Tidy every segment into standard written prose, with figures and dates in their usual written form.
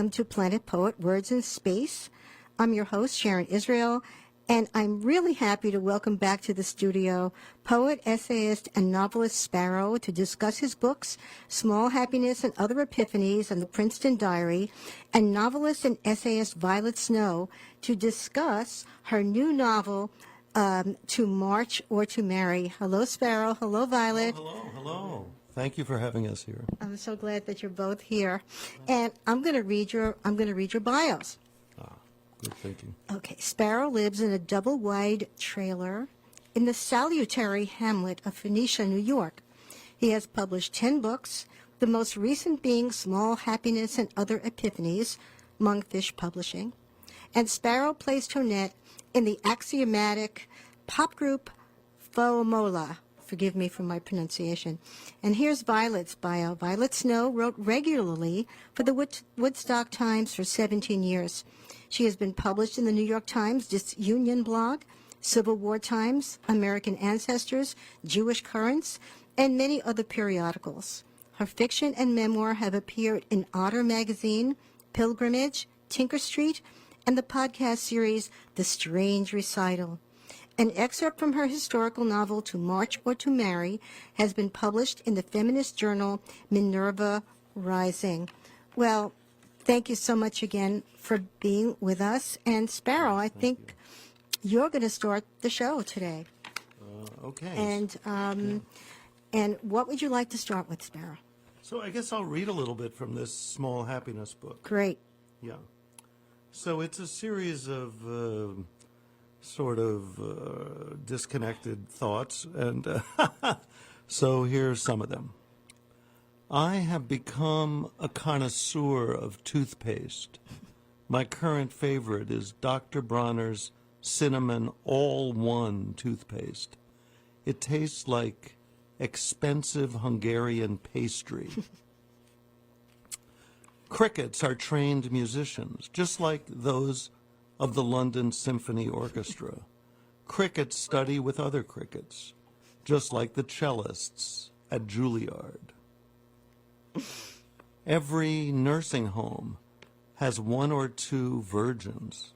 welcome to Planet Poet, Words in Space. I'm your host, Sharon Israel, and I'm really happy to welcome back to the studio poet, essayist, and novelist Sparrow to discuss his books, Small Happiness and Other Epiphanies and the Princeton Diary, and novelist and essayist Violet Snow to discuss her new novel, To March or to Marry. Hello, Sparrow. Hello, Violet. Hello. Thank you for having us here. I'm so glad that you're both here, and I'm going to read your bios. Good thinking. Okay, Sparrow lives in a double-wide trailer in the salutary hamlet of Phoenicia, New York. He has published 10 books, the most recent being Small Happiness and Other Epiphanies, Monkfish Publishing. And Sparrow plays tonette in the axiomatic pop group Foamola. Forgive me for my pronunciation. And here's Violet's bio. Violet Snow wrote regularly for the Woodstock Times for 17 years. She has been published in the New York Times Disunion blog, Civil War Times, American Ancestors, Jewish Currents, and many other periodicals. Her fiction and memoir have appeared in Otter Magazine, Pilgrimage, Tinker Street, and the podcast series The Strange Recital. An excerpt from her historical novel To March or to Marry has been published in the feminist journal Minerva Rising. Well, thank you so much again for being with us. And Sparrow, I think you're going to start the show today. Okay. And what would you like to start with, Sparrow? So I guess I'll read a little bit from this Small Happiness book. Great. Yeah. So it's a series of disconnected thoughts, and so here's some of them. I have become a connoisseur of toothpaste. My current favorite is Dr. Bronner's Cinnamon All-One toothpaste. It tastes like expensive Hungarian pastry. Crickets are trained musicians, just like those of the London Symphony Orchestra. Crickets study with other crickets, just like the cellists at Juilliard. Every nursing home has one or two virgins.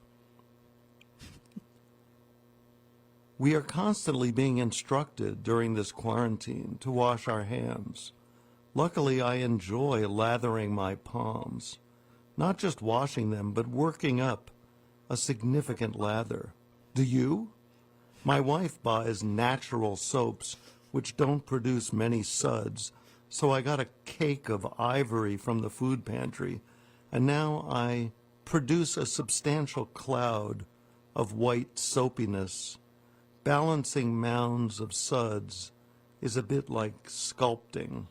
We are constantly being instructed during this quarantine to wash our hands. Luckily, I enjoy lathering my palms, not just washing them, but working up a significant lather. Do you? My wife buys natural soaps which don't produce many suds, so I got a cake of ivory from the food pantry, and now I produce a substantial cloud of white soapiness. Balancing mounds of suds is a bit like sculpting.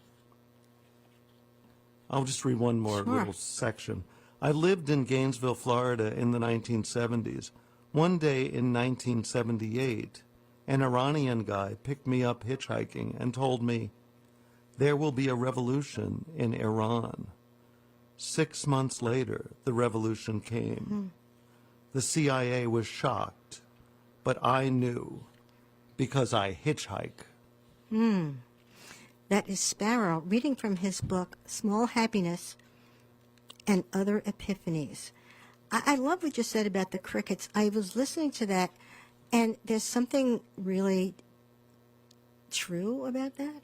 I'll just read one more little section. I lived in Gainesville, Florida in the 1970s. One day in 1978, an Iranian guy picked me up hitchhiking and told me, there will be a revolution in Iran. 6 months later, the revolution came. The CIA was shocked, but I knew because I hitchhike. That is Sparrow reading from his book, Small Happiness and Other Epiphanies. I love what you said about the crickets. I was listening to that, and there's something really true about that.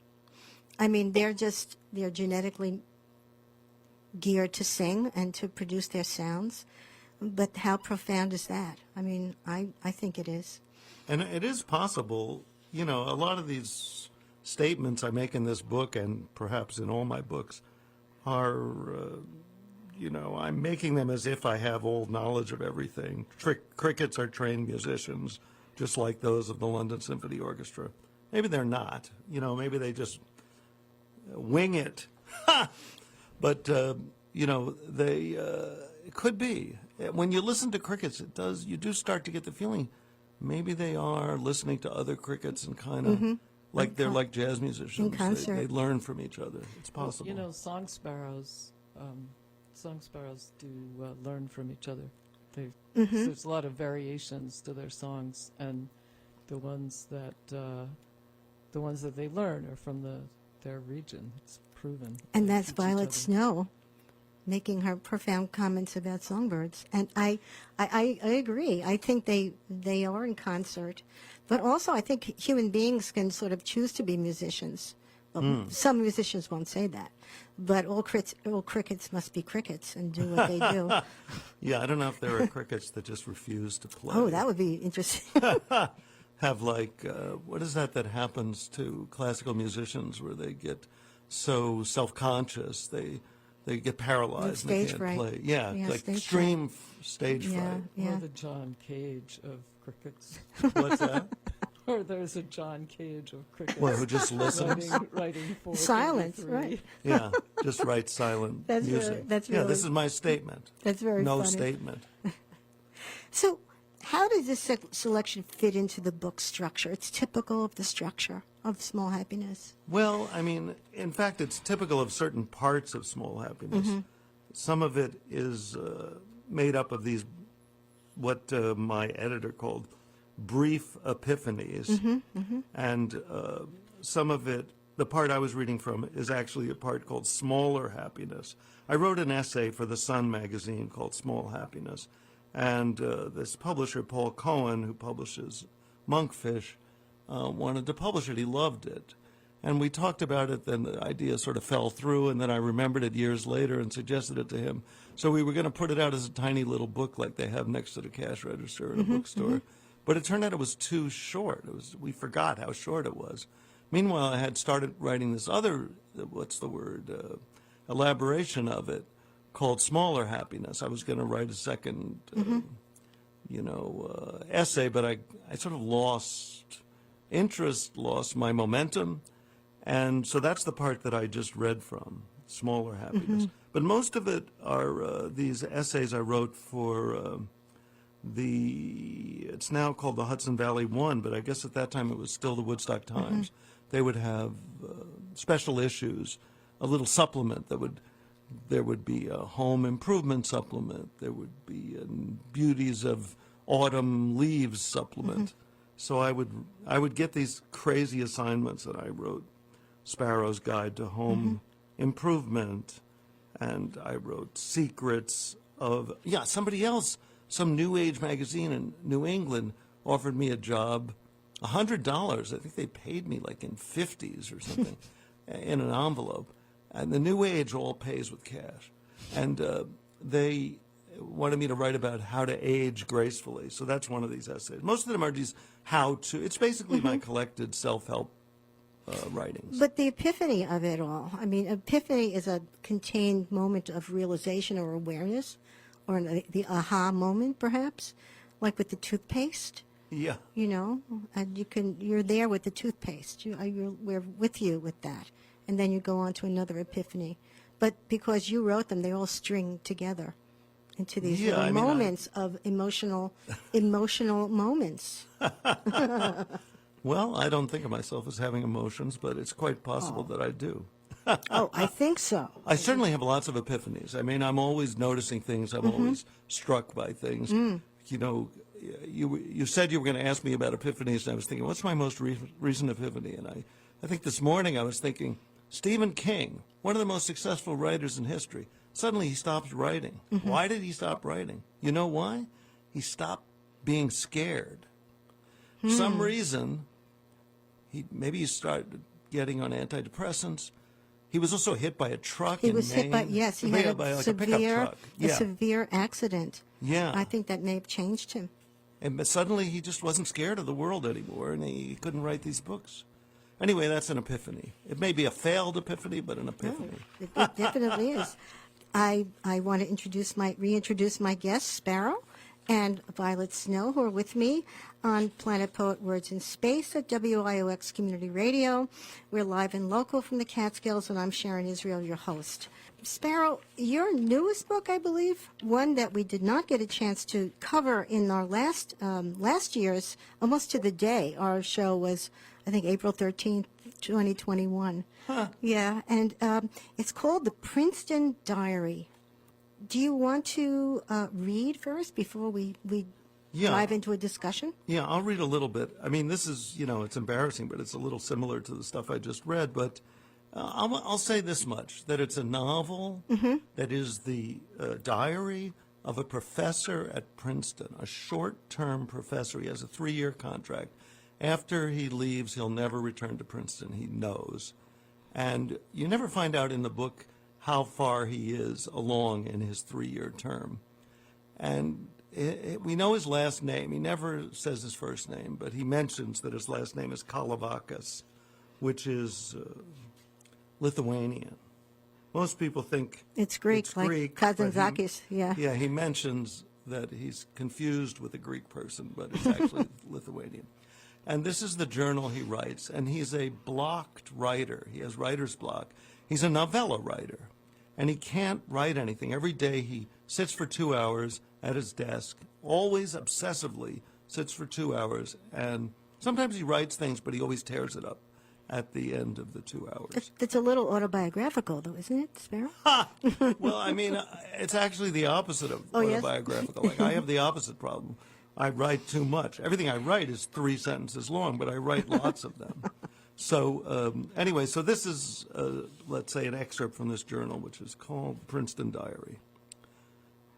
I mean, they're genetically geared to sing and to produce their sounds, but how profound is that? I mean, I think it is. And it is possible, a lot of these statements I make in this book and perhaps in all my books are, I'm making them as if I have all knowledge of everything. Crickets are trained musicians, just like those of the London Symphony Orchestra. Maybe they're not. Maybe they just wing it. But, it could be. When you listen to crickets, you do start to get the feeling maybe they are listening to other crickets and kind of like they're like jazz musicians. They learn from each other. It's possible. Well, song sparrows do learn from each other. There's a lot of variations to their songs, and the ones that they learn are from their region. It's proven. And that's Violet Snow. making her profound comments about songbirds. And I agree. I think they are in concert. But also I think human beings can sort of choose to be musicians. Well, some musicians won't say that. But all crickets must be crickets and do what they do. Yeah, I don't know if there are crickets that just refuse to play. Oh, that would be interesting. Have like, what is that happens to classical musicians where they get so self-conscious, they get paralyzed and they Stage can't fright. play. Yeah, Yeah, like stage extreme stage Yeah, fright. yeah. Or the John Cage of crickets. What's that? Or there's a John Cage of crickets. Well, who just listens? writing for Silence, 33. right. Yeah, just write silent That's music. really- that's yeah, really- this is my statement. That's very no funny. statement. So how does this selection fit into the book structure? It's typical of the structure of Small Happiness. Well, I mean, in fact, it's typical of certain parts of Small Happiness. Some of it is made up of these, what my editor called brief epiphanies. And some of it, the part I was reading from, is actually a part called Smaller Happiness. I wrote an essay for the Sun magazine called Small Happiness. And this publisher, Paul Cohen, who publishes Monkfish, wanted to publish it. He loved it. And we talked about it, then the idea sort of fell through, and then I remembered it years later and suggested it to him. So we were going to put it out as a tiny little book like they have next to the cash register in a bookstore. But it turned out it was too short. We forgot how short it was. Meanwhile, I had started writing this other, elaboration of it called Smaller Happiness. I was going to write a second, essay, but I sort of lost interest, lost my momentum. And so that's the part that I just read from, Smaller Happiness. But most of it are these essays I wrote for it's now called the Hudson Valley One, but I guess at that time it was still the Woodstock Times. They would have special issues, a little supplement there would be a home improvement supplement. There would be a Beauties of Autumn Leaves supplement. So I would get these crazy assignments, and I wrote Sparrow's Guide to Home Improvement, and I wrote Secrets of, somebody else, some New Age magazine in New England offered me a job, $100. I think they paid me like in 50s or something, in an envelope. And the New Age all pays with cash. And they wanted me to write about how to age gracefully. So that's one of these essays. Most of them are these how-to. It's basically my collected self-help writings. But the epiphany of it all, I mean, epiphany is a contained moment of realization or awareness, or the aha moment, perhaps, like with the toothpaste. Yeah. You know, and you're there with the toothpaste. We're with you with that. And then you go on to another epiphany. But because you wrote them, they all string together into these little moments of emotional moments. Well, I don't think of myself as having emotions, but it's quite possible that I do. Oh, I think so. I certainly have lots of epiphanies. I mean, I'm always noticing things. I'm always struck by things. You know, you said you were going to ask me about epiphanies, and I was thinking, what's my most recent epiphany? And I think this morning I was thinking, Stephen King, one of the most successful writers in history, suddenly he stopped writing. Why did he stop writing? You know why? He stopped being scared. For some reason, maybe he started getting on antidepressants. He was also hit by a truck He in was hit by, Maine. yes, he had by a like a pickup truck. severe accident. Yeah. I think that may have changed him. But suddenly he just wasn't scared of the world anymore, and he couldn't write these books. Anyway, that's an epiphany. It may be a failed epiphany, but an epiphany. It definitely is. I want to reintroduce my guests, Sparrow and Violet Snow, who are with me on Planet Poet Words in Space at WIOX Community Radio. We're live and local from the Catskills, and I'm Sharon Israel, your host. Sparrow, your newest book, I believe, one that we did not get a chance to cover in our last year's, almost to the day, our show was, I think, April 13th, 2021. Huh. Yeah, and it's called The Princeton Diary. Do you want to read first before we dive into a discussion? Yeah, I'll read a little bit. I mean, this is, it's embarrassing, but it's a little similar to the stuff I just read. But I'll say this much, that it's a novel that is the diary of a professor at Princeton, a short-term professor. He has a 3-year contract. After he leaves, he'll never return to Princeton, he knows. And you never find out in the book how far he is along in his 3-year term. And we know his last name. He never says his first name, but he mentions that his last name is Kalavakas, which is Lithuanian. Most people think It's Greek, it's like Greek, but Kazantzakis, yeah. Yeah, he mentions that he's confused with a Greek person, but it's actually Lithuanian. And this is the journal he writes, and he's a blocked writer. He has writer's block. He's a novella writer, and he can't write anything. Every day he sits for 2 hours at his desk, always obsessively sits for 2 hours, and sometimes he writes things, but he always tears it up at the end of the 2 hours. It's a little autobiographical, though, isn't it, Sparrow? Well, I mean, it's actually the opposite of yes? autobiographical. Like, I have the opposite problem. I write too much. Everything I write is 3 sentences long, but I write lots of them. So anyway, so this is, let's say, an excerpt from this journal, which is called Princeton Diary.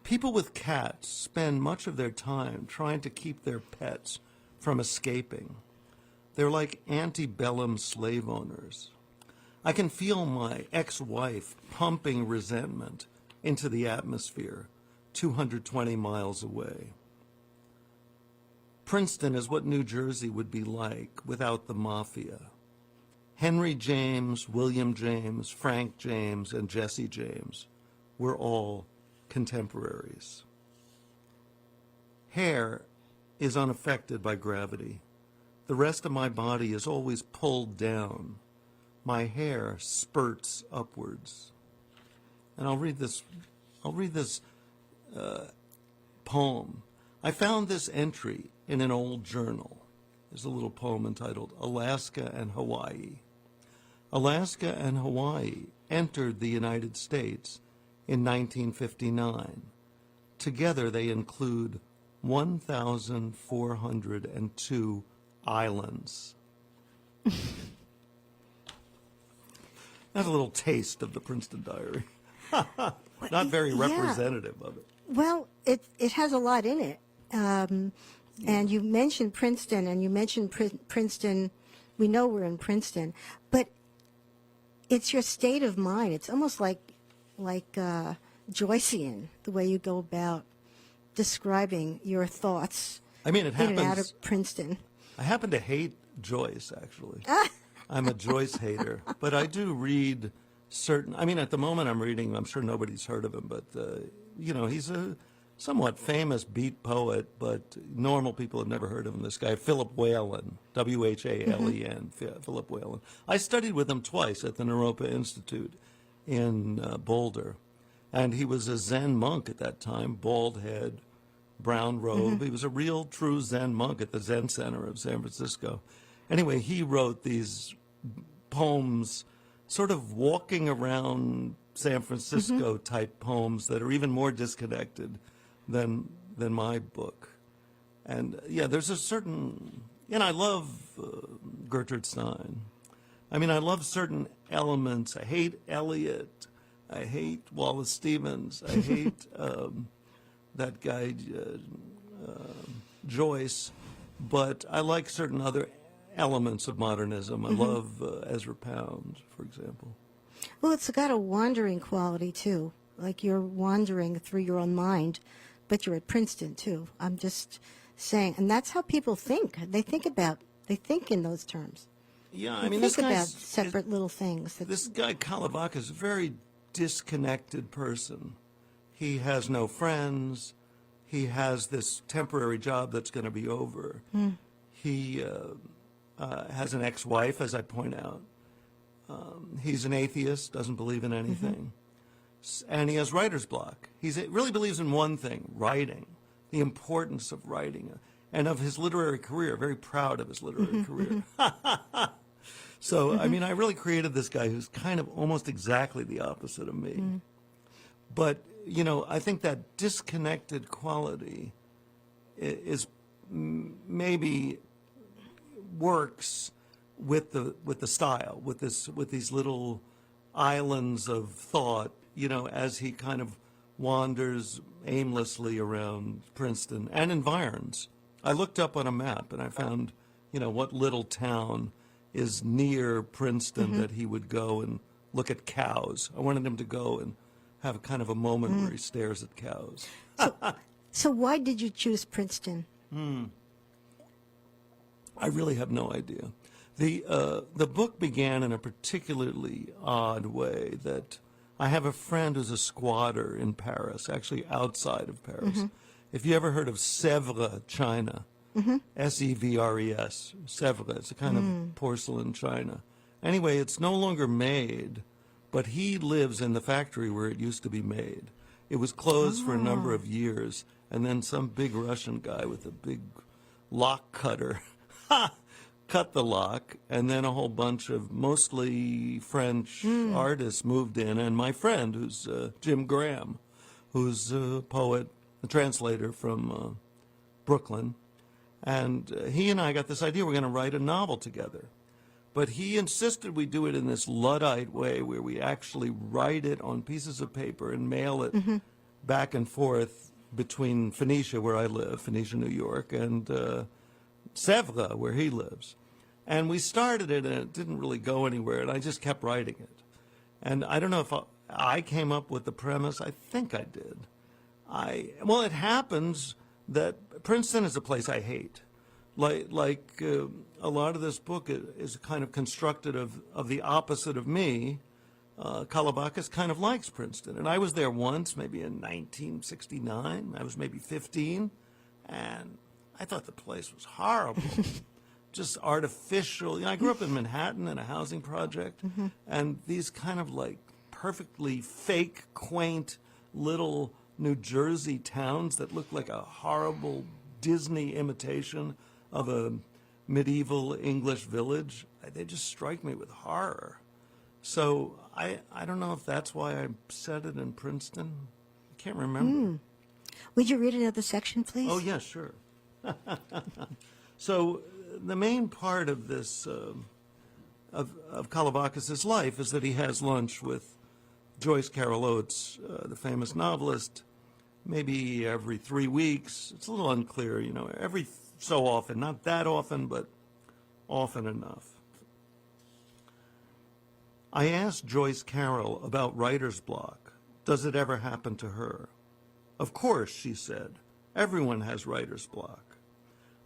People with cats spend much of their time trying to keep their pets from escaping. They're like antebellum slave owners. I can feel my ex-wife pumping resentment into the atmosphere 220 miles away. Princeton is what New Jersey would be like without the mafia. Henry James, William James, Frank James, and Jesse James were all contemporaries. Hair is unaffected by gravity. The rest of my body is always pulled down. My hair spurts upwards. And I'll read this poem. I found this entry in an old journal. There's a little poem entitled Alaska and Hawaii. Alaska and Hawaii entered the United States in 1959. Together they include 1,402 islands. That's a little taste of the Princeton Diary. Not very representative of it. Well, it has a lot in it. And you mentioned Princeton, and you mentioned Princeton. We know we're in Princeton, but it's your state of mind. It's almost like Joycean, the way you go about describing your thoughts. I mean, it in and out happens. of Princeton. I happen to hate Joyce, actually. I'm a Joyce hater, but I do read certain. I mean, at the moment I'm reading. I'm sure nobody's heard of him, but he's a somewhat famous beat poet, but normal people have never heard of him. This guy, Philip Whalen, Whalen, Philip Whalen. I studied with him twice at the Naropa Institute in Boulder, and he was a Zen monk at that time, bald head, brown robe. He was a real, true Zen monk at the Zen Center of San Francisco. Anyway, he wrote these poems, sort of walking around San Francisco type poems that are even more disconnected than my book. And yeah, there's a certain, and I love Gertrude Stein. I mean, I love certain elements. I hate Eliot. I hate Wallace Stevens. I hate that guy Joyce. But I like certain other elements of modernism. I love Ezra Pound, for example. Well, it's got a wandering quality, too. Like you're wandering through your own mind, but you're at Princeton, too. I'm just saying. And that's how people think. They think in those terms. Yeah, I They mean, think this guy's about separate little things. This guy Kalavakas is a very disconnected person. He has no friends. He has this temporary job that's going to be over. He has an ex-wife, as I point out. He's an atheist, doesn't believe in anything. And he has writer's block. He really believes in one thing, writing, the importance of writing, and of his literary career, very proud of his literary career. So, I mean, I really created this guy who's kind of almost exactly the opposite of me. But, I think that disconnected quality is maybe works with the style, with these little islands of thought, as he kind of wanders aimlessly around Princeton and environs. I looked up on a map and I found, what little town is near Princeton that he would go and look at cows. I wanted him to go and have kind of a moment where he stares at cows. So why did you choose Princeton? I really have no idea. The book began in a particularly odd way that I have a friend who's a squatter in Paris, actually outside of Paris. If you ever heard of Sèvres, China, S-E-V-R-E-S, Sèvres, it's a kind of porcelain china. Anyway, it's no longer made, but he lives in the factory where it used to be made. It was closed for a number of years, and then some big Russian guy with a big lock cutter cut the lock, and then a whole bunch of mostly French artists moved in, and my friend, who's Jim Graham, who's a poet, a translator from Brooklyn, and he and I got this idea we're going to write a novel together. But he insisted we do it in this Luddite way where we actually write it on pieces of paper and mail it back and forth between Phoenicia, where I live, Phoenicia, New York, and Sèvres, where he lives. And we started it, and it didn't really go anywhere, and I just kept writing it. And I don't know if I came up with the premise. I think I did. Well, it happens that Princeton is a place I hate. Like a lot of this book is kind of constructed of the opposite of me. Kalabakis kind of likes Princeton. And I was there once, maybe in 1969. I was maybe 15. And I thought the place was horrible. Just artificial. I grew up in Manhattan in a housing project. And these kind of like perfectly fake, quaint little New Jersey towns that look like a horrible Disney imitation of a medieval English village, they just strike me with horror. So I don't know if that's why I said it in Princeton. I can't remember. Would you read another section, please? Oh, yeah, sure. So the main part of this, of Kalabakis' life is that he has lunch with Joyce Carol Oates, the famous novelist, maybe every 3 weeks. It's a little unclear, every so often, not that often, but often enough. I asked Joyce Carol about writer's block. Does it ever happen to her? Of course, she said. Everyone has writer's block.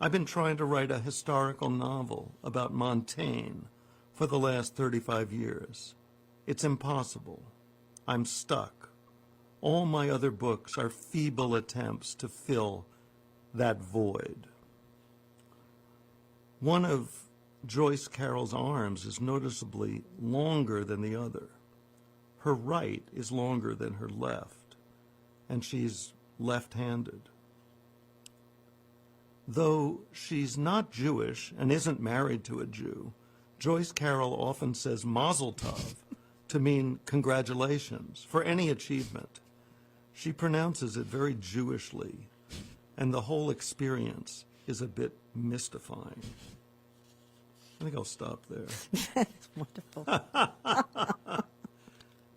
I've been trying to write a historical novel about Montaigne for the last 35 years. It's impossible. I'm stuck. All my other books are feeble attempts to fill that void. One of Joyce Carol's arms is noticeably longer than the other. Her right is longer than her left, and she's left-handed. Though she's not Jewish and isn't married to a Jew, Joyce Carol often says mazel tov to mean congratulations for any achievement. She pronounces it very Jewishly, and the whole experience is a bit mystifying. I think I'll stop there. That's wonderful.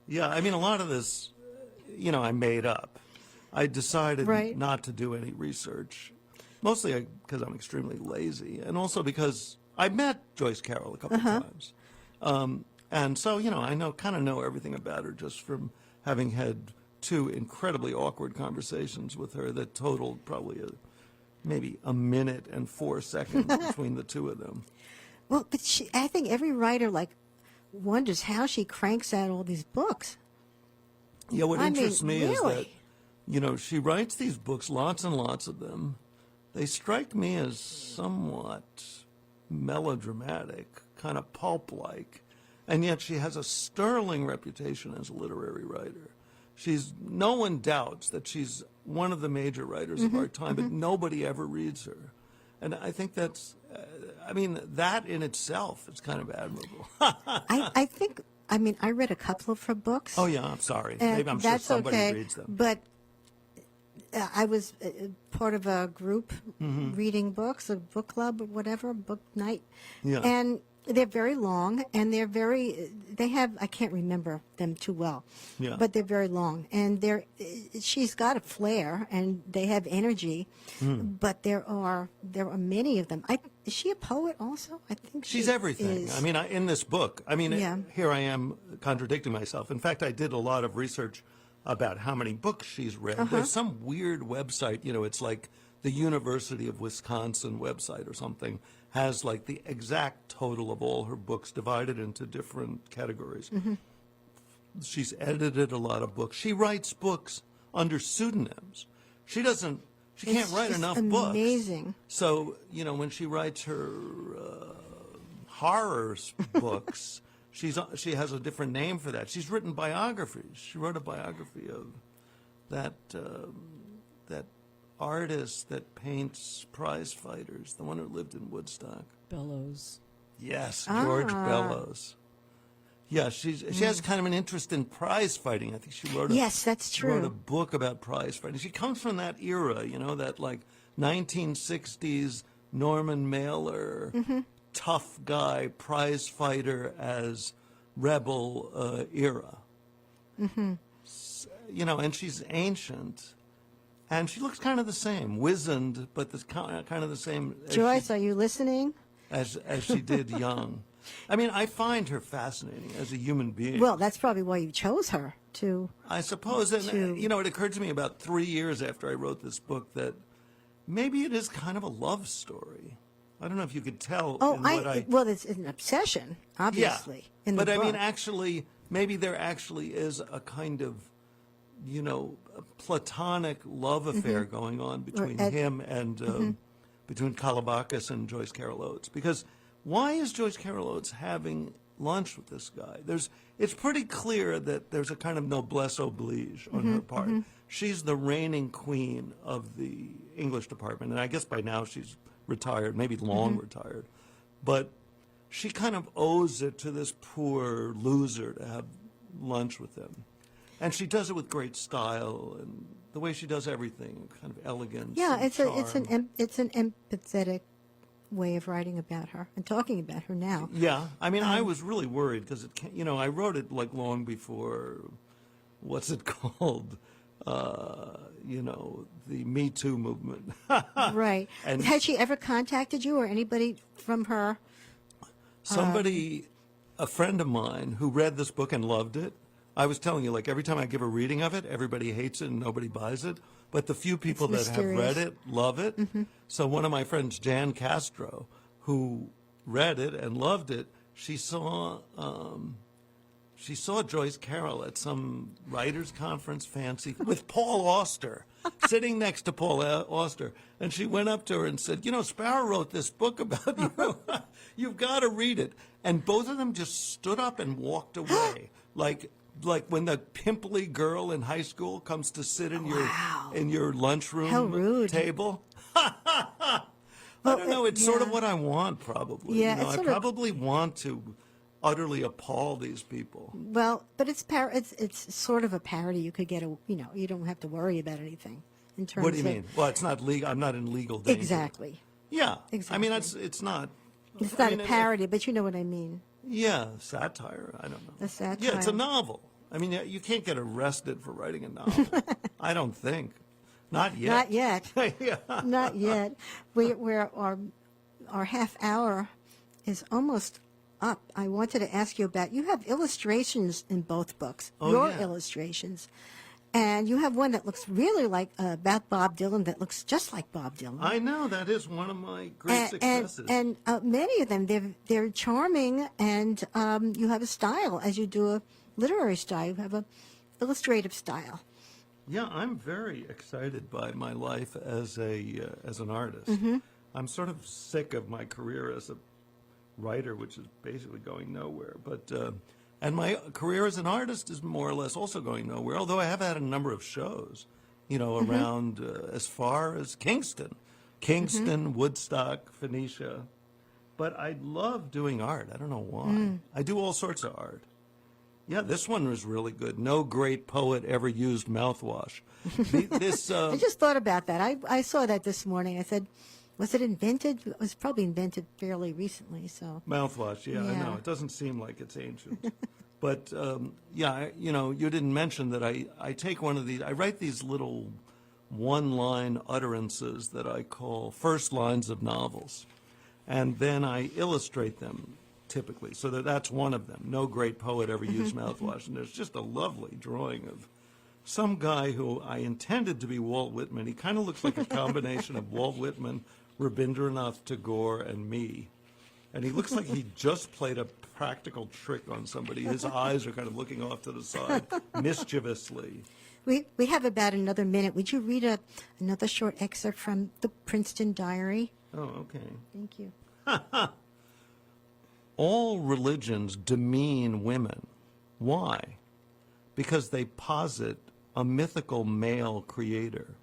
Yeah, I mean, a lot of this, I made up. I decided Right. not to do any research, mostly because I'm extremely lazy, and also because I met Joyce Carol a couple of times. And so, I kind of know everything about her just from having had 2 incredibly awkward conversations with her that totaled probably maybe a minute and 4 seconds between the 2 of them. Well, but I think every writer wonders how she cranks out all these books. Yeah, what interests me is really? that, she writes these books, lots and lots of them. They strike me as somewhat melodramatic, kind of pulp-like, and yet she has a sterling reputation as a literary writer. No one doubts that she's one of the major writers of our time, but nobody ever reads her. And I think that's, that in itself is kind of admirable. I think, I read a couple of her books. Oh, yeah, I'm sorry. And Maybe I'm sure that's somebody okay, reads them. But I was part of a group reading books, a book club or whatever, book night. Yeah. And They're very long, and they have, I can't remember them too well, Yeah. but they're very long. And she's got a flair, and they have energy, but there are many of them. Is she a poet also? I think She's she everything. is. I mean, in this book, I mean, Yeah. here I am contradicting myself. In fact, I did a lot of research about how many books she's read. There's some weird website, it's like the University of Wisconsin website or something, has like the exact total of all her books divided into different categories. She's edited a lot of books. She writes books under pseudonyms. She can't write just enough books. amazing. So, when she writes her horror books, she has a different name for that. She's written biographies. She wrote a biography of that artist that paints prize fighters, the one who lived in Woodstock. Bellows. Yes, George Bellows. Yeah, she has kind of an interest in prize fighting. I think she wrote Yes, that's she wrote a true. book about prize fighting. She comes from that era, that like 1960s Norman Mailer, tough guy, prize fighter as rebel era. And she's ancient. And she looks kind of the same, wizened, but kind of the same Joyce, are you listening? as she did young. I mean, I find her fascinating as a human being. Well, that's probably why you chose her to. I suppose, and it occurred to me about 3 years after I wrote this book that maybe it is kind of a love story. I don't know if you could tell. Well, it's an obsession, obviously. Yeah, in the but I mean, book. actually, maybe there actually is a kind of, a platonic love affair going on between him and between Kalabakis and Joyce Carol Oates. Because why is Joyce Carol Oates having lunch with this guy? It's pretty clear that there's a kind of noblesse oblige on her part. She's the reigning queen of the English department, and I guess by now she's retired, maybe long retired. But she kind of owes it to this poor loser to have lunch with him. And she does it with great style, and the way she does everything, kind of elegance. Yeah, and it's charm. an empathetic way of writing about her and talking about her now. Yeah, I mean, I was really worried because I wrote it like long before, what's it called? The Me Too movement. Right. And Had she ever contacted you or anybody from her? somebody, a friend of mine who read this book and loved it, I was telling you, like every time I give a reading of it, everybody hates it and nobody buys it. But the few people that have read it love it. So one of my friends, Jan Castro, who read it and loved it, she saw Joyce Carol at some writers' conference fancy with Paul Auster, sitting next to Paul Auster. And she went up to her and said, Sparrow wrote this book about you. You've got to read it. And both of them just stood up and walked away. like when the pimply girl in high school comes to sit in your lunchroom How rude. table. I don't know. It's sort of what I want, probably. Yeah, it's I sort of- probably want to utterly appall these people. Well, but it's sort of a parody. You could get you don't have to worry about anything in terms of. What do you mean? Well, it's not legal. I'm not in legal danger. Exactly. Yeah. Exactly. I mean, it's not. It's not a parody, but you know what I mean. Yeah, satire. I don't know. A satire. Yeah, it's a novel. I mean, you can't get arrested for writing a novel. I don't think. Not yet. Not yet. Yeah. Not yet. We're our half hour is almost up. I wanted to ask you about. You have illustrations in both books. Oh, your yeah. illustrations, and you have one that looks really like about Bob Dylan. That looks just like Bob Dylan. I know. That is one of my great successes. And many of them, they're charming, and you have a style as you do a literary style. You have a illustrative style. Yeah, I'm very excited by my life as an artist. I'm sort of sick of my career as a writer, which is basically going nowhere. But and my career as an artist is more or less also going nowhere. Although I have had a number of shows, around as far as Kingston, Woodstock, Phoenicia. But I love doing art. I don't know why. I do all sorts of art. Yeah, this one was really good. No great poet ever used mouthwash. I just thought about that. I saw that this morning. I said, Was it invented? It was probably invented fairly recently, so. Mouthwash, yeah, I Yeah. know. It doesn't seem like it's ancient. But, you didn't mention that I take one of these, I write these little one-line utterances that I call first lines of novels. And then I illustrate them, typically. So that's one of them. No great poet ever used mouthwash. And there's just a lovely drawing of some guy who I intended to be Walt Whitman. He kind of looks like a combination of Walt Whitman, Rabindranath Tagore, and me. And he looks like he just played a practical trick on somebody. His eyes are kind of looking off to the side, mischievously. We have about another minute. Would you read another short excerpt from the Princeton Diary? Oh, okay. Thank you. All religions demean women. Why? Because they posit a mythical male creator,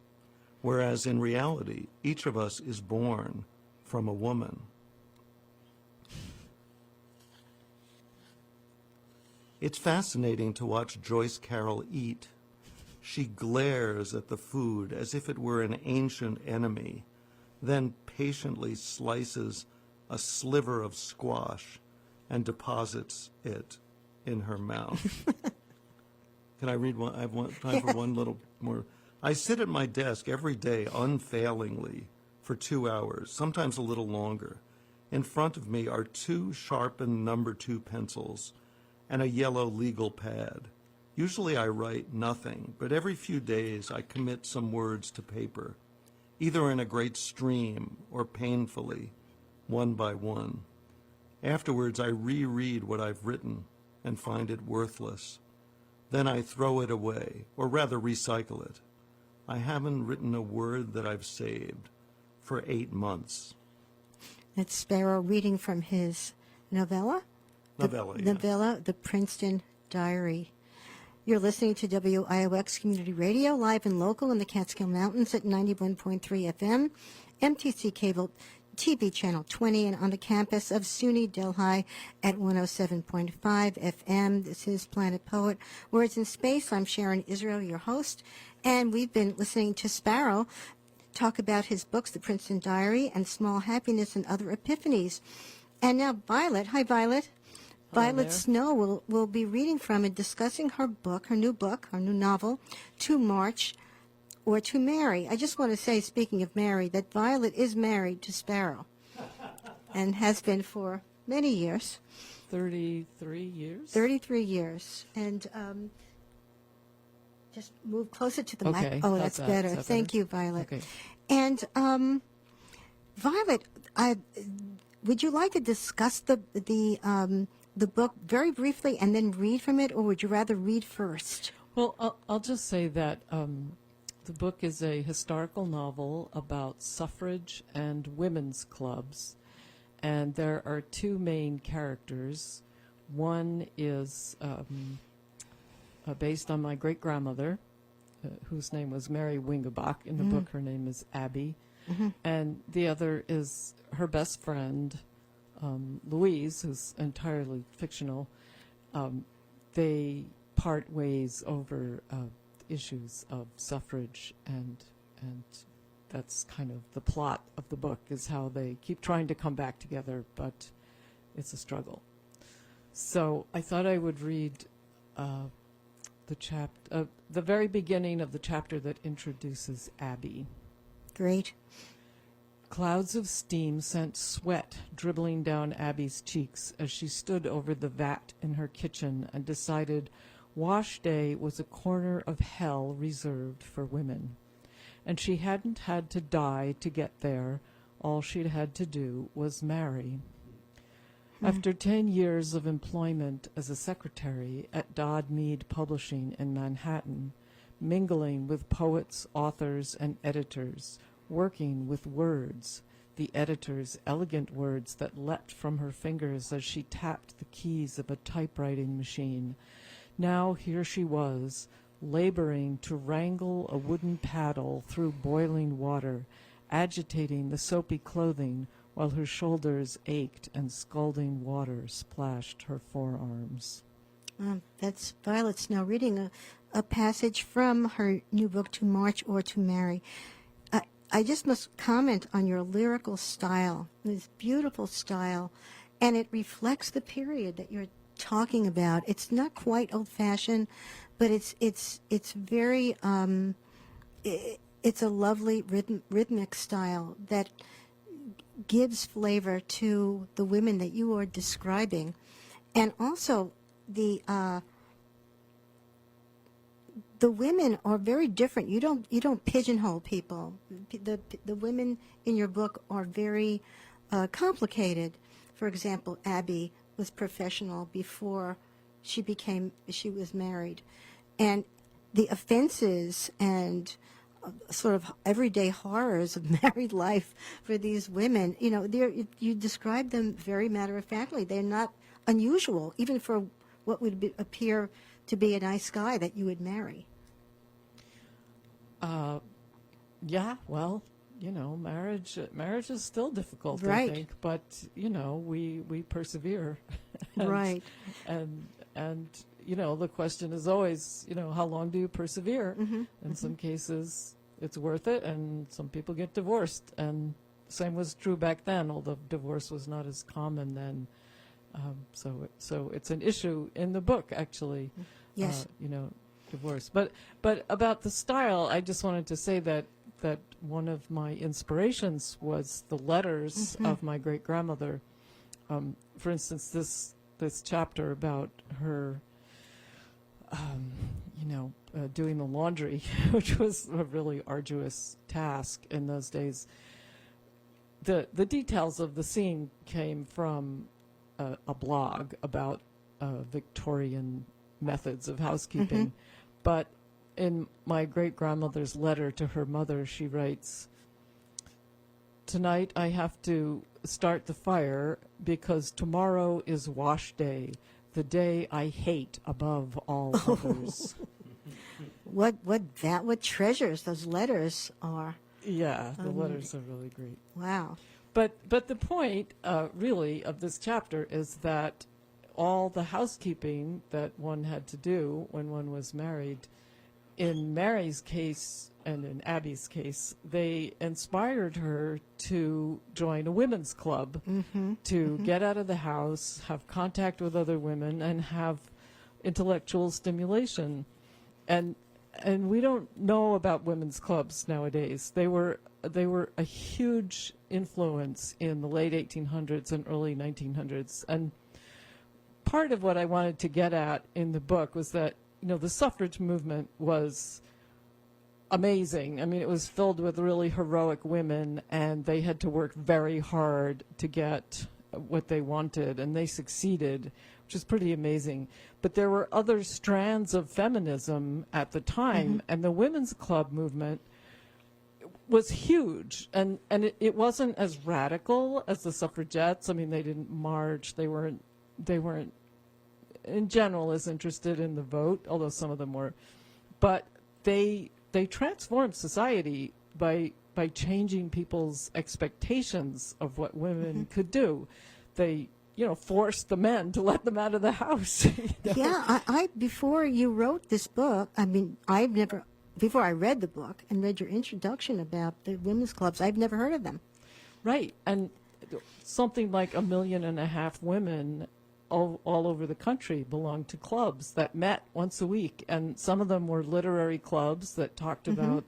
whereas in reality, each of us is born from a woman. It's fascinating to watch Joyce Carol eat. She glares at the food as if it were an ancient enemy, then patiently slices a sliver of squash and deposits it in her mouth. Can I read one? I have time for one little more. I sit at my desk every day unfailingly for 2 hours, sometimes a little longer. In front of me are 2 sharpened number 2 pencils and a yellow legal pad. Usually I write nothing, but every few days I commit some words to paper, either in a great stream or painfully, one by one. Afterwards I reread what I've written and find it worthless. Then I throw it away, or rather recycle it. I haven't written a word that I've saved for 8 months. That's Sparrow reading from his novella? Novella, The Princeton Diary. You're listening to WIOX Community Radio, live and local in the Catskill Mountains at 91.3 FM, MTC Cable TV Channel 20, and on the campus of SUNY Delhi at 107.5 FM. This is Planet Poet, Words in Space. I'm Sharon Israel, your host, and we've been listening to Sparrow talk about his books, The Princeton Diary and Small Happiness and Other Epiphanies. And now Violet. Hi, Violet. Hello Violet there. Snow will be reading from and discussing her new novel, To March or To Marry. I just want to say, speaking of Mary, that Violet is married to Sparrow and has been for many years. 33 years? 33 years. And just move closer to the mic. Okay, Oh, how's that's that? better. Is that Thank better? you, Violet. Okay. And Violet, would you like to discuss the book very briefly and then read from it, or would you rather read first? Well, I'll just say that the book is a historical novel about suffrage and women's clubs. And there are 2 main characters. One is based on my great-grandmother, whose name was Mary Wingebach. In the book, her name is Abby. And the other is her best friend, Louise, who's entirely fictional. They part ways over issues of suffrage, and that's kind of the plot of the book, is how they keep trying to come back together, but it's a struggle. So I thought I would read the very beginning of the chapter that introduces Abby. Great. Clouds of steam sent sweat dribbling down Abby's cheeks as she stood over the vat in her kitchen and decided wash day was a corner of hell reserved for women. And she hadn't had to die to get there. All she'd had to do was marry. After 10 years of employment as a secretary at Dodd Mead Publishing in Manhattan, mingling with poets, authors, and editors, working with words, the editor's elegant words that leapt from her fingers as she tapped the keys of a typewriting machine. Now here she was, laboring to wrangle a wooden paddle through boiling water, agitating the soapy clothing while her shoulders ached and scalding water splashed her forearms. That's Violet Snow reading a passage from her new book, To March or To Marry. I just must comment on your lyrical style, this beautiful style, and it reflects the period that you're talking about. It's not quite old-fashioned, but it's very it's a lovely rhythmic style that gives flavor to the women that you are describing, and also the women are very different. You don't pigeonhole people. The women in your book are very complicated. For example, Abby was professional before she was married, and the offenses and sort of everyday horrors of married life for these women, you describe them very matter-of-factly. They're not unusual, even for what would appear to be a nice guy that you would marry. Yeah, well, marriage is still difficult, Right. I think, but we persevere. Right. And the question is always, how long do you persevere? In some cases, it's worth it, and some people get divorced. And same was true back then, although divorce was not as common then. So it's an issue in the book, actually. Yes. Divorce. But about the style, I just wanted to say that one of my inspirations was the letters of my great-grandmother. For instance, this chapter about her doing the laundry, which was a really arduous task in those days. The details of the scene came from a blog about Victorian methods of housekeeping. But in my great-grandmother's letter to her mother, she writes, "Tonight I have to start the fire because tomorrow is wash day, the day I hate above all others." What treasures those letters are. Yeah, the letters are really great. Wow. But the point, really, of this chapter is that all the housekeeping that one had to do when one was married, in Mary's case and in Abby's case, they inspired her to join a women's club, to get out of the house, have contact with other women, and have intellectual stimulation. And we don't know about women's clubs nowadays. They were a huge influence in the late 1800s and early 1900s. And part of what I wanted to get at in the book was that, the suffrage movement was amazing. I mean, it was filled with really heroic women, and they had to work very hard to get what they wanted, and they succeeded, which is pretty amazing. But there were other strands of feminism at the time, and the women's club movement was huge, and it wasn't as radical as the suffragettes. I mean, they didn't march. They weren't in general as interested in the vote, although some of them were. But they transformed society by changing people's expectations of what women could do. They forced the men to let them out of the house. Yeah, I before you wrote this book, before I read the book and read your introduction about the women's clubs, I've never heard of them. Right, and something like 1.5 million women all over the country belonged to clubs that met once a week, and some of them were literary clubs that talked about,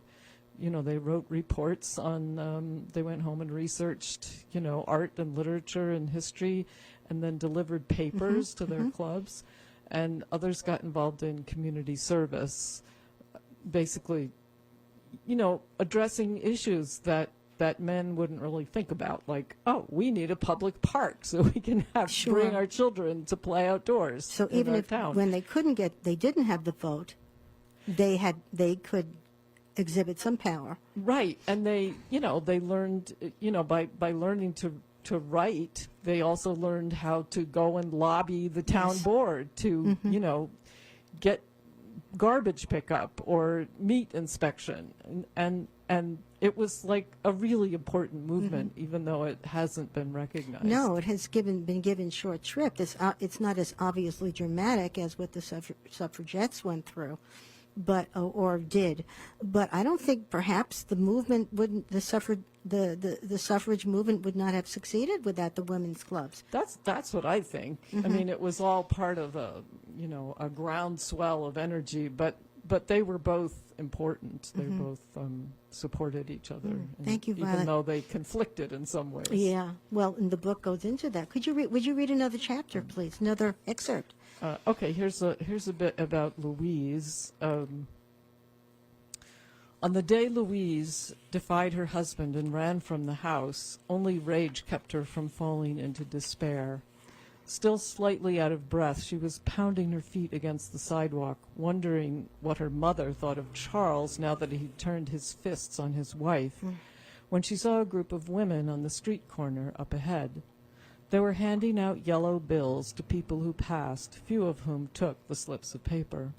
they wrote reports on, they went home and researched, art and literature and history, and then delivered papers to their clubs, and others got involved in community service, basically, addressing issues that men wouldn't really think about, like, oh, we need a public park so we can bring our children to play outdoors. So in even our if town. when they didn't have the vote, they could exhibit some power. Right, and they learned, by learning to write, they also learned how to go and lobby the town board to, get garbage pickup or meat inspection, and it was like a really important movement, even though it hasn't been recognized. No, it has been given short shrift. It's not as obviously dramatic as what the suffragettes went through, but or did. But I don't think perhaps the movement wouldn't the suffrage movement would not have succeeded without the women's clubs. That's what I think. I mean, it was all part of a groundswell of energy, but they were both important. They both supported each other. Thank you, Violet. Even though they conflicted in some ways. Yeah. Well, and the book goes into that. Would you read another chapter, please? Another excerpt. Okay, here's a bit about Louise. On the day Louise defied her husband and ran from the house, only rage kept her from falling into despair. Still slightly out of breath, she was pounding her feet against the sidewalk, wondering what her mother thought of Charles now that he'd turned his fists on his wife, when she saw a group of women on the street corner up ahead. They were handing out yellow bills to people who passed, few of whom took the slips of paper.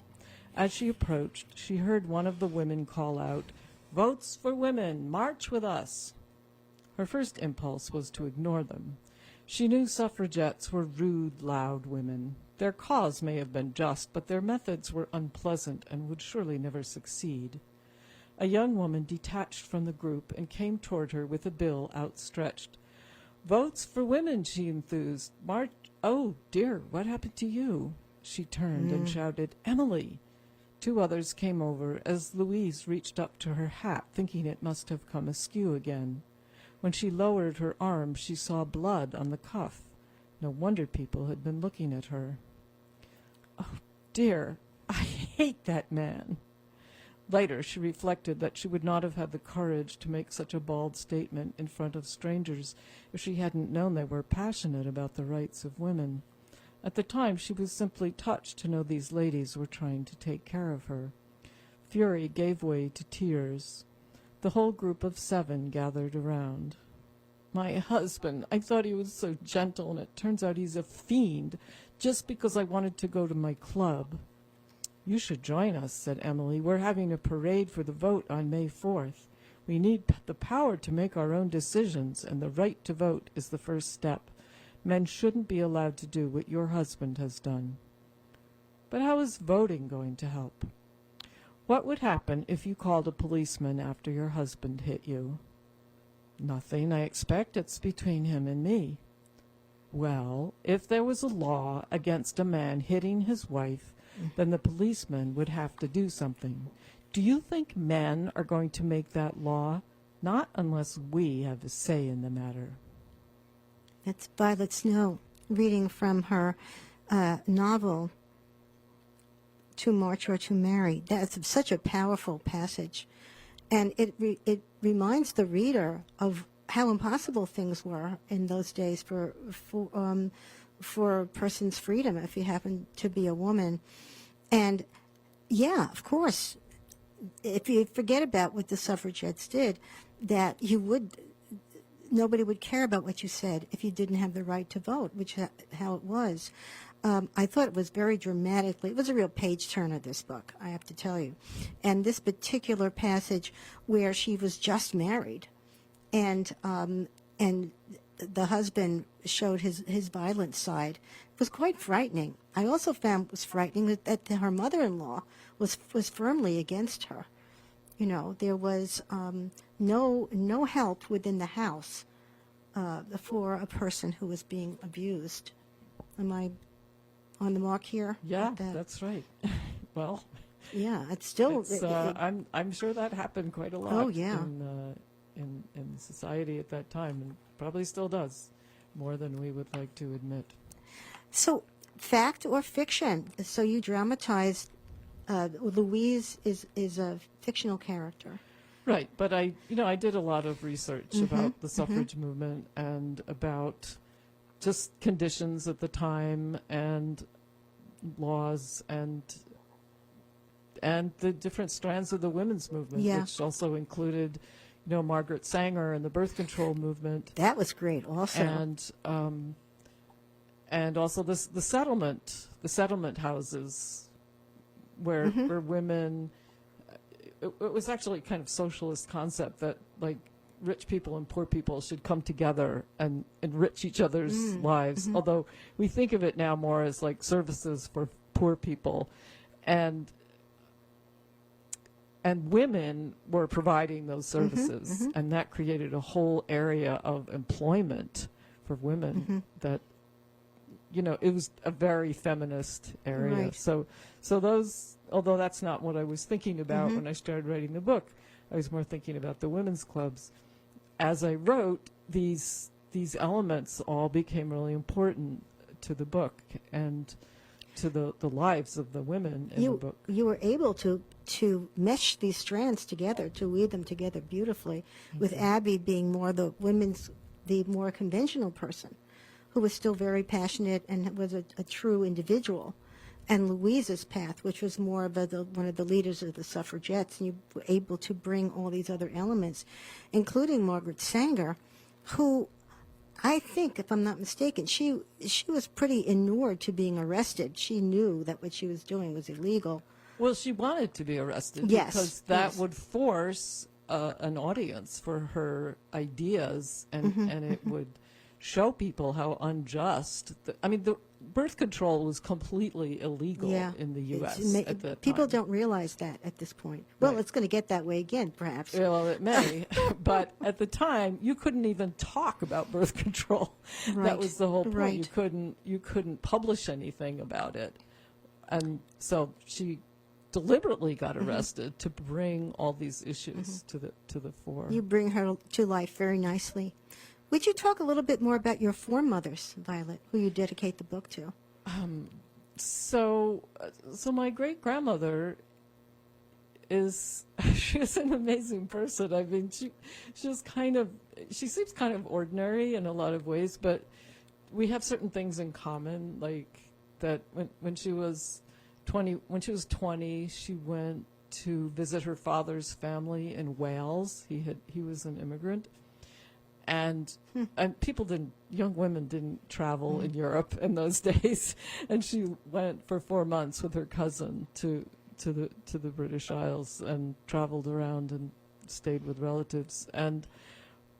As she approached, she heard one of the women call out, "Votes for women! March with us!" Her first impulse was to ignore them. She knew suffragettes were rude, loud women. Their cause may have been just, but their methods were unpleasant and would surely never succeed. A young woman detached from the group and came toward her with a bill outstretched. "Votes for women," she enthused. "March! Oh, dear, what happened to you?" She turned and shouted, "Emily!" Two others came over as Louise reached up to her hat, thinking it must have come askew again. When she lowered her arm, she saw blood on the cuff. No wonder people had been looking at her. "Oh, dear, I hate that man." Later, she reflected that she would not have had the courage to make such a bald statement in front of strangers if she hadn't known they were passionate about the rights of women. At the time, she was simply touched to know these ladies were trying to take care of her. Fury gave way to tears. The whole group of 7 gathered around. "My husband, I thought he was so gentle, and it turns out he's a fiend, just because I wanted to go to my club." "You should join us," said Emily. "We're having a parade for the vote on May 4th. We need the power to make our own decisions, and the right to vote is the first step. Men shouldn't be allowed to do what your husband has done." "But how is voting going to help?" "What would happen if you called a policeman after your husband hit you?" "Nothing. I expect it's between him and me." "Well, if there was a law against a man hitting his wife, then the policeman would have to do something. Do you think men are going to make that law? Not unless we have a say in the matter." That's Violet Snow reading from her novel, To March or to Marry. That's such a powerful passage. And it reminds the reader of how impossible things were in those days for a person's freedom if you happen to be a woman. And, yeah, of course, if you forget about what the suffragettes did, that nobody would care about what you said if you didn't have the right to vote, which is how it was. I thought it was very dramatically, it was a real page-turner, this book, I have to tell you. And this particular passage where she was just married and the husband showed his violent side was quite frightening. I also found it was frightening that her mother-in-law was firmly against her. You know, there was no help within the house for a person who was being abused. Am I on the mark here? Yeah, that's right. Well, yeah, it's still. I'm sure that happened quite a lot. Oh yeah. In society at that time, and probably still does, more than we would like to admit. So, fact or fiction? So you dramatized. Louise is a fictional character. Right, but I did a lot of research about the suffrage movement and about just conditions at the time and laws and the different strands of the women's movement, which also included, Margaret Sanger and the birth control movement. That was great, also. And also the settlement houses where women. It was actually kind of socialist concept that like rich people and poor people should come together and enrich each other's lives. Although we think of it now more as like services for poor people, and and women were providing those services, and that created a whole area of employment for women that, it was a very feminist area. Right. So those, although that's not what I was thinking about when I started writing the book, I was more thinking about the women's clubs. As I wrote, these elements all became really important to the book and to the lives of the women in the book. You were able to mesh these strands together, to weave them together beautifully, with Abby being more the more conventional person, who was still very passionate and was a true individual, and Louise's path, which was more of one of the leaders of the suffragettes, and you were able to bring all these other elements, including Margaret Sanger, who I think, if I'm not mistaken, she was pretty inured to being arrested. She knew that what she was doing was illegal. Well, she wanted to be arrested because that would force an audience for her ideas, and it would show people how unjust. The birth control was completely illegal in the U.S. at that People time. don't realize that at this point. Well, Right. it's going to get that way again, perhaps. Well, it may, but at the time, you couldn't even talk about birth control. Right. That was the whole point. Right. You couldn't publish anything about it, and so she deliberately got arrested to bring all these issues to the fore. You bring her to life very nicely. Would you talk a little bit more about your foremothers, Violet, who you dedicate the book to? So my great grandmother she's an amazing person. I mean, she seems kind of ordinary in a lot of ways, but we have certain things in common, like that when she was 20, she went to visit her father's family in Wales. He was an immigrant. And young women didn't travel in Europe in those days, and she went for 4 months with her cousin to the British Isles and traveled around and stayed with relatives. And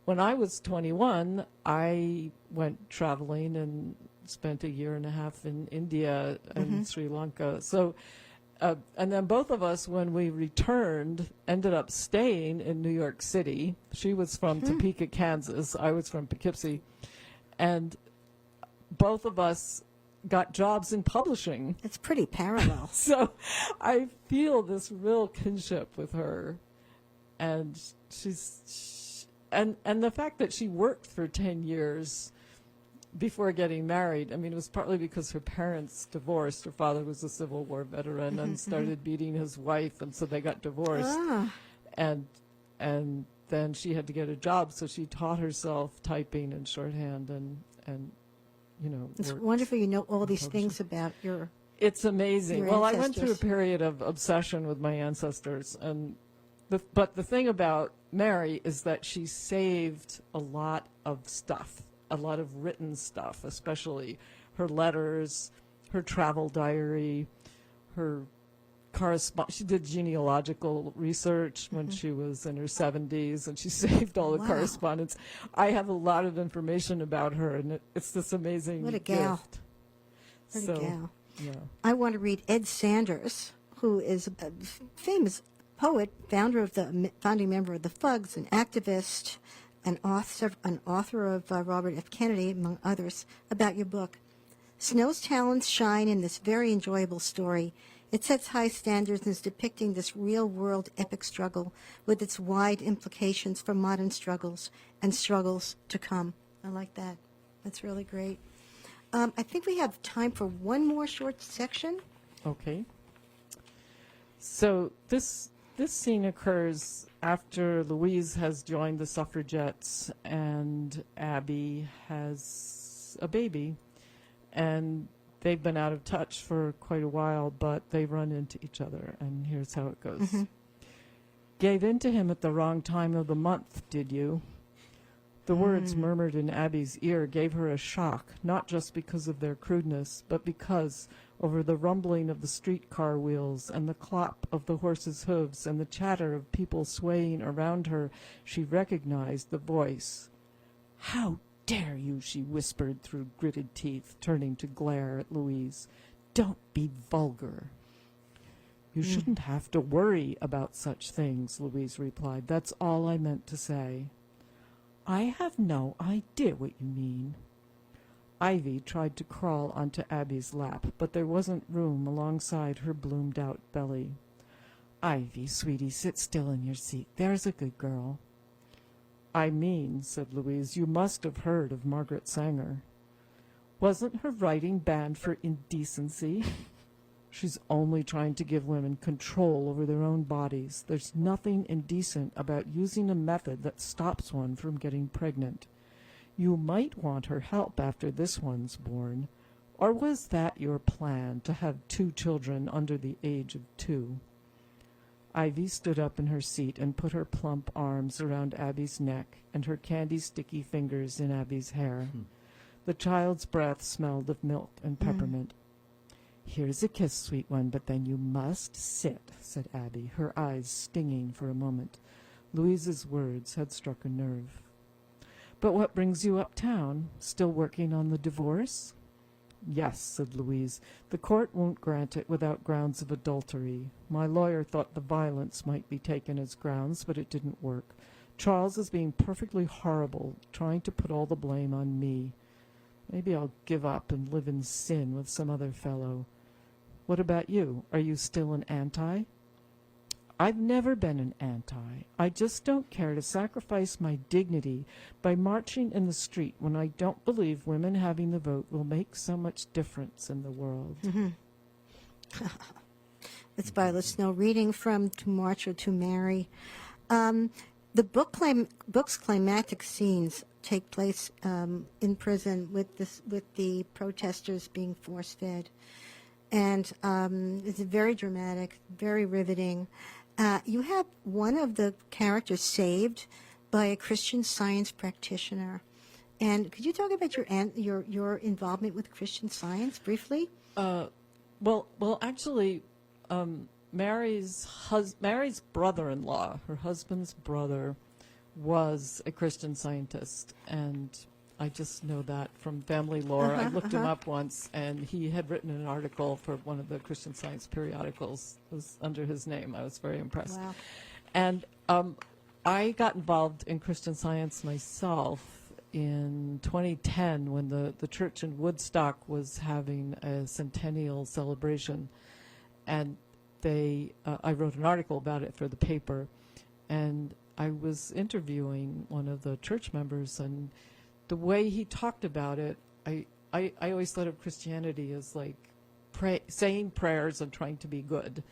when I was 21, I went traveling and spent a year and a half in India and Sri Lanka. So. And then both of us, when we returned, ended up staying in New York City. She was from Topeka, Kansas. I was from Poughkeepsie. And both of us got jobs in publishing. It's pretty parallel. So I feel this real kinship with her. And and the fact that she worked for 10 years before getting married. I mean, it was partly because her parents divorced. Her father was a Civil War veteran and started beating his wife, and so they got divorced. And then she had to get a job, so she taught herself typing and shorthand and It's wonderful you know all these things about your... It's amazing. Your Well, I went ancestors. through a period of obsession with my ancestors, but the thing about Mary is that she saved a lot of stuff. A lot of written stuff, especially her letters, her travel diary, her correspondence. She did genealogical research when she was in her 70s, and she saved all the correspondence. I have a lot of information about her, and it's this amazing What a gal. gift. What a So, gal. yeah. I want to read Ed Sanders, who is a famous poet, founding member of the Fugs, an activist, an author of Robert F. Kennedy, among others, about your book. Snow's talents shine in this very enjoyable story. It sets high standards and is depicting this real-world epic struggle with its wide implications for modern struggles and struggles to come. I like that. That's really great. I think we have time for one more short section. Okay. So this scene occurs after Louise has joined the suffragettes and Abby has a baby, and they've been out of touch for quite a while, but they run into each other, and here's how it goes. Gave in to him at the wrong time of the month, did you? The words murmured in Abby's ear gave her a shock, not just because of their crudeness, but because, over the rumbling of the streetcar wheels and the clop of the horses' hooves and the chatter of people swaying around her, she recognized the voice. "How dare you," she whispered through gritted teeth, turning to glare at Louise. "Don't be vulgar." You shouldn't have to worry about such things, Louise replied. That's all I meant to say. I have no idea what you mean. Ivy tried to crawl onto Abby's lap, but there wasn't room alongside her bloomed-out belly. Ivy, sweetie, sit still in your seat. There's a good girl. I mean, said Louise, you must have heard of Margaret Sanger. Wasn't her writing banned for indecency? She's only trying to give women control over their own bodies. There's nothing indecent about using a method that stops one from getting pregnant. You might want her help after this one's born. Or was that your plan, to have 2 children under the age of 2? Ivy stood up in her seat and put her plump arms around Abby's neck and her candy-sticky fingers in Abby's hair. The child's breath smelled of milk and peppermint. Here's a kiss, sweet one, but then you must sit, said Abby, her eyes stinging for a moment. Louise's words had struck a nerve. But what brings you uptown? Still working on the divorce? Yes, said Louise. The court won't grant it without grounds of adultery. My lawyer thought the violence might be taken as grounds, but it didn't work. Charles is being perfectly horrible, trying to put all the blame on me. Maybe I'll give up and live in sin with some other fellow. What about you? Are you still an anti? I've never been an anti. I just don't care to sacrifice my dignity by marching in the street when I don't believe women having the vote will make so much difference in the world. It's Violet Snow reading from To March or to Marry. The book's climactic scenes take place in prison with the protesters being force-fed. And it's very dramatic, very riveting. You have one of the characters saved by a Christian Science practitioner. And could you talk about your involvement with Christian Science briefly? Well, actually, Mary's brother-in-law, her husband's brother, was a Christian Scientist, and I just know that from family lore. I looked him up once, and he had written an article for one of the Christian Science periodicals. It was under his name. I was very impressed. Wow. And I got involved in Christian Science myself in 2010 when the church in Woodstock was having a centennial celebration, and I wrote an article about it for the paper, and I was interviewing one of the church members, and the way he talked about it, I always thought of Christianity as like saying prayers and trying to be good,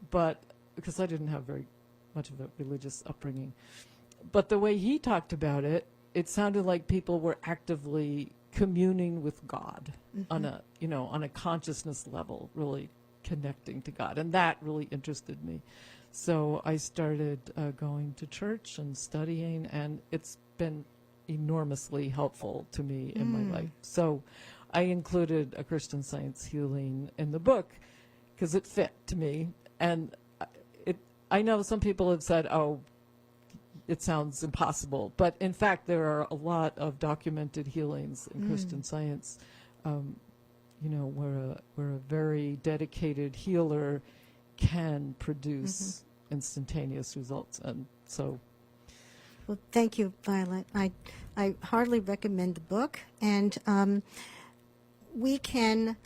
but because I didn't have very much of a religious upbringing. But the way he talked about it, it sounded like people were actively communing with God on a consciousness level, really connecting to God, and that really interested me. So I started going to church and studying, and it's been enormously helpful to me in my life. So I included a Christian Science healing in the book because it fit to me. And I know some people have said, oh, it sounds impossible. But in fact, there are a lot of documented healings in Christian Science, where a very dedicated healer can produce instantaneous results. And so... Well, thank you, Violet. I heartily recommend the book, and we can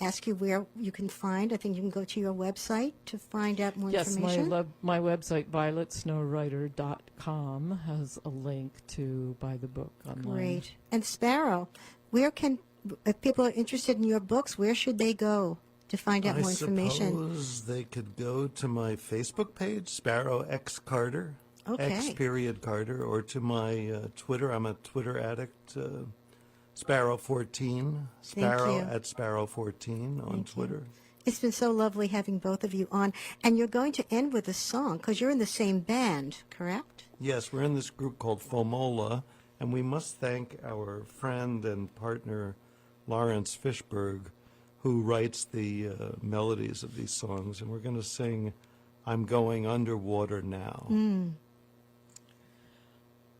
ask you where you can find. I think you can go to your website to find out more information. Yes, my website, violetsnowwriter.com, has a link to buy the book online. Great. And Sparrow, if people are interested in your books, where should they go to find out more information? I suppose they could go to my Facebook page, Sparrow X Carter, X period Carter, or to my Twitter. I'm a Twitter addict, Sparrow14, Sparrow at Sparrow14 on Twitter. It's been so lovely having both of you on. And you're going to end with a song, because you're in the same band, correct? Yes, we're in this group called Foamola, and we must thank our friend and partner, Lawrence Fishberg, who writes the melodies of these songs. And we're going to sing I'm Going Underwater Now.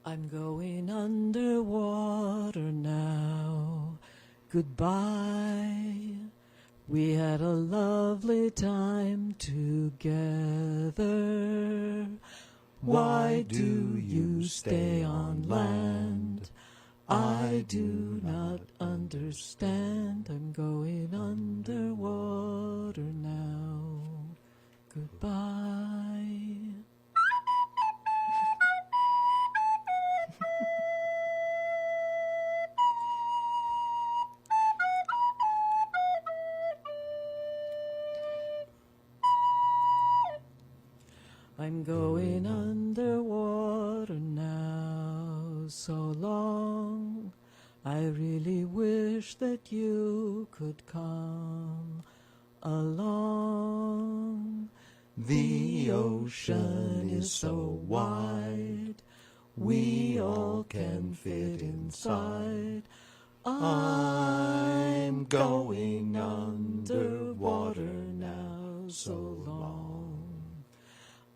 I'm going underwater now. Goodbye. We had a lovely time together. Why do you stay on land? I do not understand. I'm going underwater now. Goodbye. I'm going underwater now, so long. I really wish that you could come along. The ocean is so wide, we all can fit inside. I'm going underwater now, so long.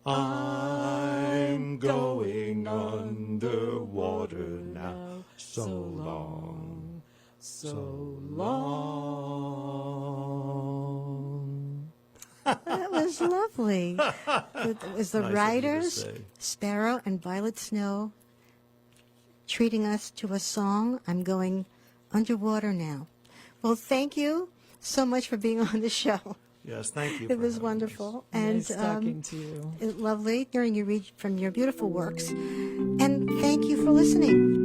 I'm going underwater now, so long, so long. That was lovely. It was the Nice of you to writers, say. Sparrow and Violet Snow, treating us to a song, I'm Going Underwater Now. Well, thank you so much for being on the show. Yes, thank you. It for was having wonderful. Nice talking to you. Lovely hearing you read from your beautiful works. And thank you for listening.